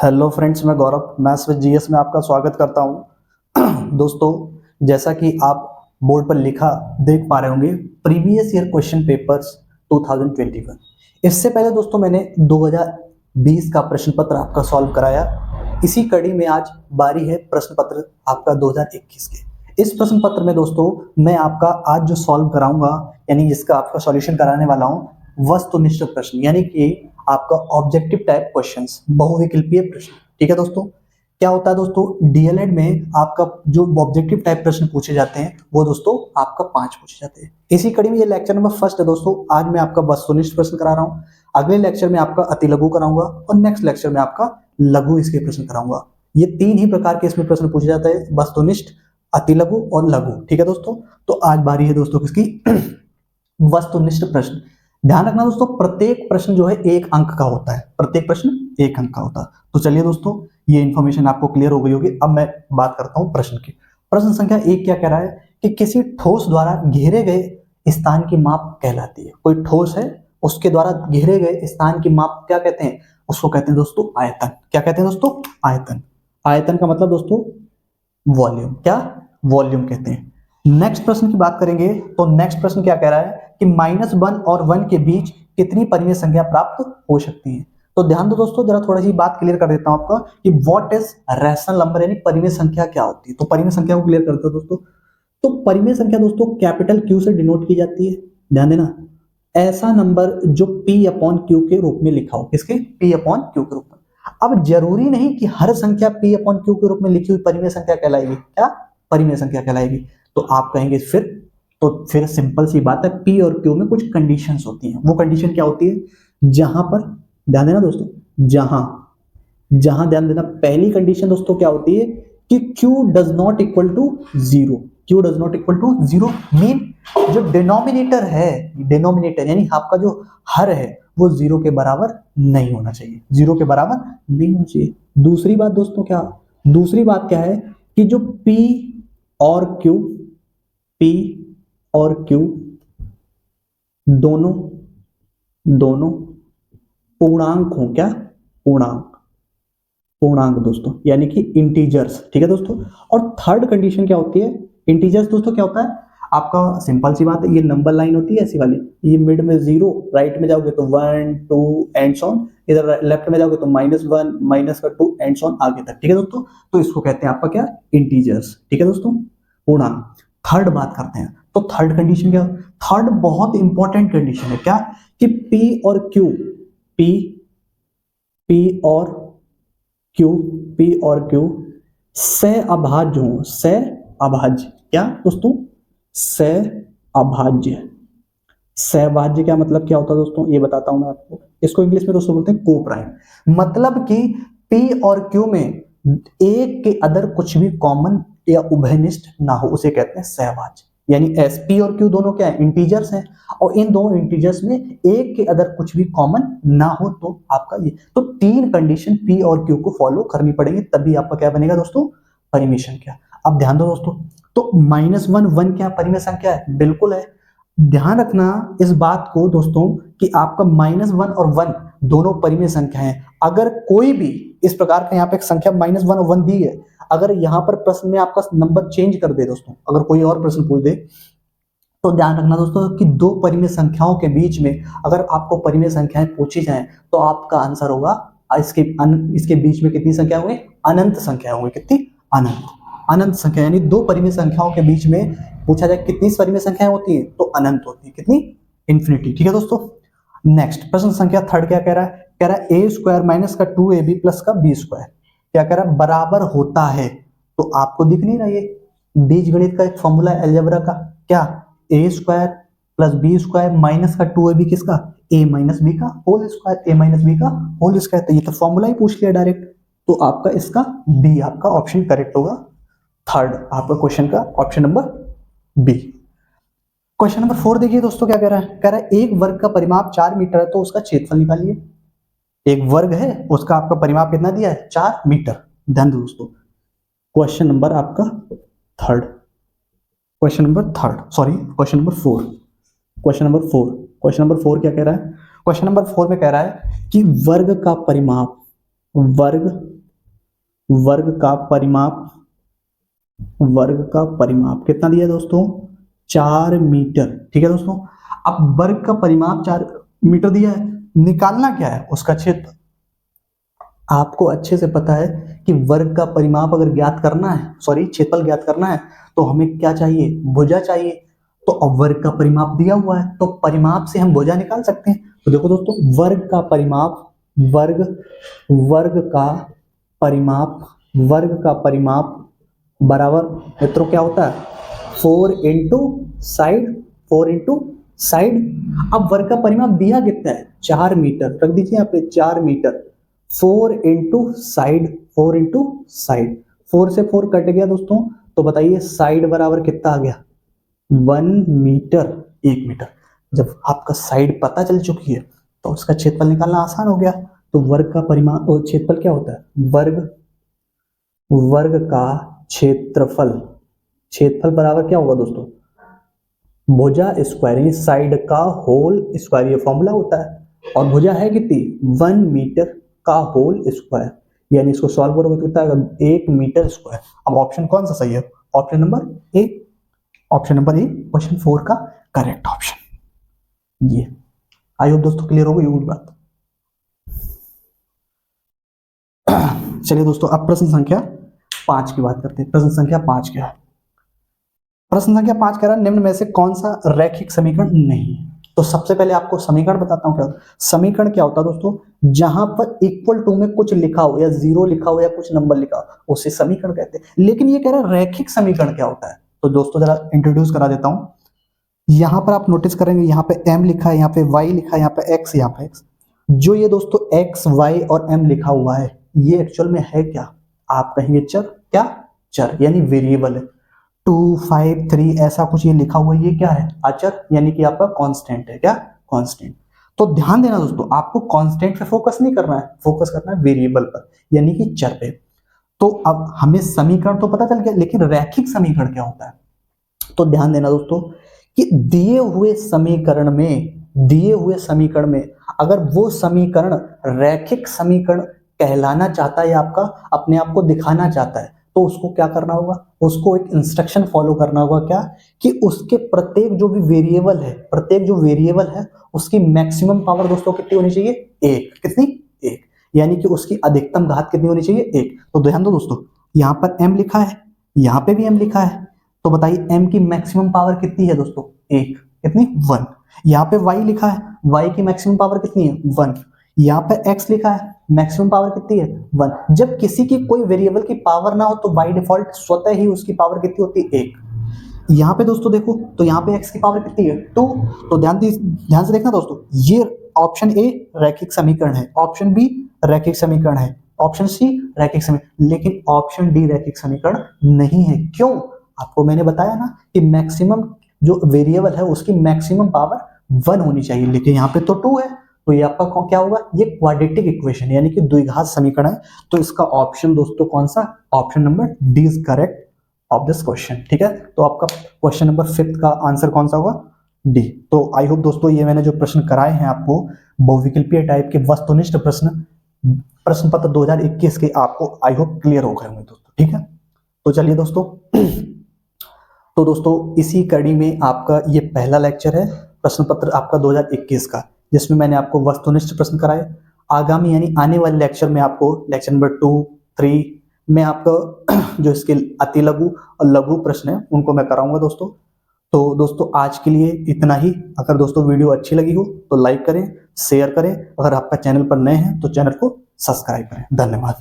Hello friends, मैं गौरव maths with GS में आपका स्वागत करता हूं। दोस्तों, जैसा कि आप बोर्ड पर लिखा देख पा रहे होंगे, प्रीवियस ईयर क्वेश्चन पेपर्स 2021। इससे पहले दोस्तों मैंने 2020 का प्रश्न पत्र आपका सॉल्व कराया। इसी कड़ी में आज बारी है प्रश्न पत्र आपका 2021 के। इस प्रश्न पत्र में दोस्तों मैं आपका आज जो सॉल्व कराऊंगा, यानी जिसका आपका सॉल्यूशन कराने वाला हूं, वस्तुनिष्ठ प्रश्न, यानी कि आपका ऑब्जेक्टिव टाइप क्वेश्चंस, बहुविकल्पीय प्रश्न। ठीक है दोस्तों, क्या होता है दोस्तों, डीएलएड में आपका जो ऑब्जेक्टिव टाइप प्रश्न पूछे जाते हैं वो दोस्तों आपका 5 पूछे जाते हैं। इसी कड़ी में ये लेक्चर नंबर फर्स्ट है दोस्तों। आज मैं आपका वस्तुनिष्ठ प्रश्न करा रहा हूँ, अगले लेक्चर में आपका अति लघु कराऊंगा और नेक्स्ट लेक्चर में आपका लघु इसके प्रश्न कराऊंगा। ये 3 ही प्रकार के इसमें प्रश्न पूछे जाते हैं, वस्तुनिष्ठ, अति लघु और लघु। ठीक है दोस्तों, तो आज बारी है दोस्तों किसकी, वस्तुनिष्ठ प्रश्न। ध्यान रखना दोस्तों, प्रत्येक प्रश्न जो है 1 अंक का होता है, प्रत्येक प्रश्न 1 अंक का होता है। तो चलिए दोस्तों, ये इंफॉर्मेशन आपको क्लियर हो गई होगी। अब मैं बात करता हूं प्रश्न की। प्रश्न संख्या 1 क्या कह रहा है कि किसी ठोस द्वारा घेरे गए स्थान की माप कहलाती है। कोई ठोस है, उसके द्वारा घेरे गए स्थान की माप क्या कहते हैं, उसको कहते हैं दोस्तों आयतन। क्या कहते हैं दोस्तों, आयतन। आयतन का मतलब दोस्तों वॉल्यूम, क्या वॉल्यूम कहते हैं। नेक्स्ट प्रश्न की बात करेंगे तो नेक्स्ट प्रश्न क्या कह रहा है कि -1 और 1 के बीच कितनी परिमेय संख्या प्राप्त हो सकती है। तो ध्यान दो दोस्तों, जरा थोड़ा सी बात क्लियर कर देता हूं आपका कि व्हाट इज रैशनल नंबर, यानी परिमेय संख्या क्या होती है। तो परिमेय संख्या को क्लियर करते हो दोस्तों। तो परिमेय संख्या दोस्तों कैपिटल क्यू से डिनोट की जाती है। ध्यान देना, ऐसा नंबर जो P अपॉन क्यू के रूप में लिखा हो। किसके, P अपॉन क्यू के रूप में। अब जरूरी नहीं कि हर संख्या P अपॉन क्यू के रूप में लिखी हुई परिमेय संख्या कहलाएगी। क्या परिमेय संख्या कहलाएगी। तो आप कहेंगे फिर सिंपल सी बात है, P और Q में कुछ कंडीशंस होती हैं। वो कंडीशन क्या होती है, जहां पर, ध्यान देना दोस्तों, जहां ध्यान देना, पहली कंडीशन दोस्तों क्या होती है कि Q does not equal to 0। Q does not equal to 0 mean जो डिनोमिनेटर है, डिनोमिनेटर यानी आपका जो हर है वो 0 के बराबर नहीं होना चाहिए, 0 के बराबर नहीं होना चाहिए। दूसरी बात दोस्तों क्या है कि जो P और Q दोनों पूर्णांक हो। क्या, पूर्णांक दोस्तों, यानी कि इंटीजर्स। ठीक है दोस्तों। और थर्ड कंडीशन क्या होती है, इंटीजर्स दोस्तों क्या होता है आपका, सिंपल सी बात है, ये नंबर लाइन होती है ऐसी वाली, ये मिड में 0, राइट में जाओगे तो 1 2 एंड ऑन, इधर लेफ्ट में जाओगे तो -1 -2 एंड ऑन आगे तक। ठीक है दोस्तों, तो इसको कहते हैं आपका क्या, इंटीजर्स। ठीक है दोस्तों, पूर्णांक। थर्ड बात करते हैं, तो थर्ड कंडीशन क्या, थर्ड बहुत इंपॉर्टेंट कंडीशन है, क्या कि P और Q सहअभाज्य हो। सहअभाज्य, क्या दोस्तों, सहअभाज्य। सहभाज्य क्या मतलब क्या होता है दोस्तों, ये बताता हूं मैं आपको। इसको इंग्लिश में दोस्तों बोलते हैं को प्राइम। मतलब कि P और Q में एक के अदर कुछ भी कॉमन या उभयनिष्ठ ना हो, उसे कहते हैं सहभाज्य। यानी SP और Q दोनों क्या है, इंटीजर्स हैं, और इन दोनों इंटीजर्स में एक के अदर कुछ भी कॉमन ना हो तो आपका ये, तो 3 कंडीशन P और Q को फॉलो करनी पड़ेगी, तभी आपका क्या बनेगा दोस्तों, परिमेय संख्या। अब ध्यान दो दोस्तों, तो -1 क्या परिमेय संख्या है, बिल्कुल है। ध्यान रखना इस बात को दोस्तों कि आपका -1 और 1 दोनों परिमेय संख्या हैं। अगर कोई भी इस प्रकार का यहाँ पे एक संख्या -1 और 1 दी है, अगर यहाँ पर प्रश्न में आपका नंबर चेंज कर दे दोस्तों, अगर कोई और प्रश्न पूछ दे, तो ध्यान रखना दोस्तों कि 2 परिमेय संख्याओं के बीच में अगर आपको परिमेय संख्याएं पूछी जाएं तो आपका आंसर होगा इसके बीच में कितनी संख्या होंगी, अनंत संख्या होंगी। कितनी, अनंत संख्या, यानी 2 परिमेय संख्याओं के बीच में पूछा जाए कितनी परिमेय संख्याएं होती है, तो अनंत होती है। कितनी, इन्फिनिटी। ठीक है दोस्तों। नेक्स्ट प्रश्न संख्या थर्ड क्या कह रहा है, a² माइनस का 2ab प्लस का b², क्या कह रहा है, बराबर होता है। तो आपको दिख नहीं रहा, ये बीजगणित का एक फॉर्मूला है अलजेब्रा का, क्या, a² प्लस b² माइनस का 2ab किसका, a माइनस बी का होल स्क्वायर। तो ये तो फॉर्मूला ही पूछ लिया डायरेक्ट, तो आपका इसका बी आपका ऑप्शन करेक्ट होगा। थर्ड आपका क्वेश्चन का option number B. Question number 4 देखिए दोस्तों, क्या कह रहा है, एक वर्ग का परिमाप 4 मीटर है तो उसका क्षेत्रफल निकालिए। एक वर्ग है, उसका आपका परिमाप कितना दिया है, 4 मीटर। ध्यान दो दोस्तों, क्वेश्चन नंबर आपका third, question number 4 question number 4 क्या कह रहा है, क्वेश्चन नंबर 4 में कह रहा है कि वर्ग का परिमाप वर्ग का परिमाप कितना दिया दोस्तों, 4 मीटर। ठीक है दोस्तों, अब वर्ग का परिमाप 4 मीटर दिया है, निकालना क्या है, उसका क्षेत्र। आपको अच्छे से पता है कि वर्ग का परिमाप अगर ज्ञात करना है, सॉरी क्षेत्रफल ज्ञात करना है, तो हमें क्या चाहिए, भुजा चाहिए। तो अब वर्ग का परिमाप दिया हुआ है, तो परिमाप से हम भुजा निकाल सकते हैं। तो देखो दोस्तों, वर्ग का परिमाप बराबर मित्रों क्या होता है, 4 इंटू साइड। अब वर्ग का परिमाप दिया कितना है, 4 मीटर, रख दीजिए यहाँ पे 4 मीटर। 4 इंटू साइड, 4 से 4 कट गया दोस्तों, तो बताइए साइड बराबर कितना आ गया, 1 मीटर, 1 मीटर। जब आपका साइड पता चल चुकी है तो उसका क्षेत्रफल निकालना आसान हो गया। तो वर्ग का परिमाप और क्षेत्रफल क्या होता है, वर्ग का क्षेत्रफल बराबर क्या होगा दोस्तों, भुजा स्क्वायर, यानी साइड का होल स्क्वायर, ये फॉर्मूला होता है। और भुजा है कितनी, 1 मीटर का होल स्क्वायर, यानी इसको सॉल्व करोगे तो कितना आएगा, 1 मीटर स्क्वायर। अब ऑप्शन कौन सा सही है, ऑप्शन नंबर ए, क्वेश्चन 4 का करेक्ट ऑप्शन ये। आई होप दोस्तों क्लियर हो गई ये बात। चलिए दोस्तों, अब प्रश्न संख्या 5 की बात करते हैं। प्रश्न संख्या 5 क्या है, प्रश्न संख्या 5 कह रहा है निम्न में से कौन सा रैखिक समीकरण नहीं है। तो सबसे पहले आपको समीकरण बताता हूं क्या होता है। समीकरण क्या होता है दोस्तों, जहां पर इक्वल टू में कुछ लिखा हो या 0 लिखा हो या कुछ नंबर लिखा हो, उसे समीकरण कहते हैं। लेकिन ये कह रहा है रैखिक समीकरण क्या होता है, तो दोस्तों जरा इंट्रोड्यूस करा देता हूं। यहां पर आप नोटिस करेंगे, यहाँ पे m लिखा है, यहाँ पे y लिखा है, यहाँ पे x, यहाँ पे x। जो ये दोस्तों x, y और m लिखा हुआ है, ये एक्चुअल में है क्या, आप कहेंगे चर, क्या चर, यानी वेरिएबल है। 2, 5, 3 ऐसा कुछ ये लिखा हुआ है, ये क्या है, अचर, यानी कि आपका कांस्टेंट है, क्या कांस्टेंट। तो ध्यान देना दोस्तों, आपको कांस्टेंट पे फोकस नहीं करना है, फोकस करना है वेरिएबल पर, यानी कि चर पे। तो अब हमें समीकरण तो पता चल गया, लेकिन रैखिक समीकरण क्या होता है। तो ध्यान देना दोस्तों कि दिए हुए समीकरण में अगर वो समीकरण रैखिक समीकरण कहलाना चाहता है, आपका अपने आप को दिखाना चाहता है, तो उसको क्या करना होगा, उसको एक इंस्ट्रक्शन फॉलो करना होगा, क्या कि उसके प्रत्येक जो वेरिएबल है उसकी मैक्सिमम पावर दोस्तों कितनी होनी चाहिए, 1। कितनी, 1, यानी कि उसकी अधिकतम घात कितनी होनी चाहिए, 1। तो ध्यान दो दोस्तों, यहाँ पर m लिखा है, यहाँ पे भी m लिखा है, तो बताइए m की मैक्सिमम पावर कितनी है दोस्तों, 1। कितनी, 1। यहाँ पे y लिखा है, y की मैक्सिमम पावर कितनी है, 1। यहाँ पे x लिखा है, मैक्सिमम पावर कितनी है, 1। जब किसी की कोई वेरिएबल की पावर ना हो तो बाय डिफॉल्ट स्वतः ही उसकी पावर कितनी होती है, 1। यहाँ पे दोस्तों देखो, तो यहाँ पे x की पावर कितनी है, 2। तो ध्यान से देखना दोस्तों, ये ऑप्शन ए रैखिक समीकरण है, ऑप्शन बी रैखिक समीकरण है, ऑप्शन सी रैखिक समीकरण, लेकिन ऑप्शन डी रैखिक समीकरण नहीं है। क्यों, आपको मैंने बताया ना कि मैक्सिमम जो वेरिएबल है उसकी मैक्सिमम पावर 1 होनी चाहिए, लेकिन यहाँ पे तो 2 है, तो ये आपका क्या होगा, ये क्वाड्रेटिक इक्वेशन यानी कि द्विघात समीकरण है। तो इसका ऑप्शन दोस्तों कौन सा, option number D is correct of this question. ठीक है, तो आपका क्वेश्चन नंबर 5 का आंसर कौन सा होगा, डी। तो आई होप दोस्तों ये मैंने जो प्रश्न कराए हैं आपको बहुविकल्पीय टाइप के वस्तुनिष्ठ प्रश्न पत्र 2021 के, आपको आई होप क्लियर हो गए होंगे दोस्तों। ठीक है, तो चलिए दोस्तों, तो दोस्तों इसी कड़ी में आपका ये पहला लेक्चर है प्रश्न पत्र आपका 2021 का, जिसमें मैंने आपको वस्तुनिष्ठ प्रश्न कराए। आगामी यानी आने वाले लेक्चर में आपको लेक्चर नंबर 2, 3 में आपका जो इसके अति लघु और लघु प्रश्न है उनको मैं कराऊंगा दोस्तों। तो दोस्तों आज के लिए इतना ही। अगर दोस्तों वीडियो अच्छी लगी हो तो लाइक करें, शेयर करें, अगर आपका चैनल पर नए हैं तो चैनल को सब्सक्राइब करें। धन्यवाद।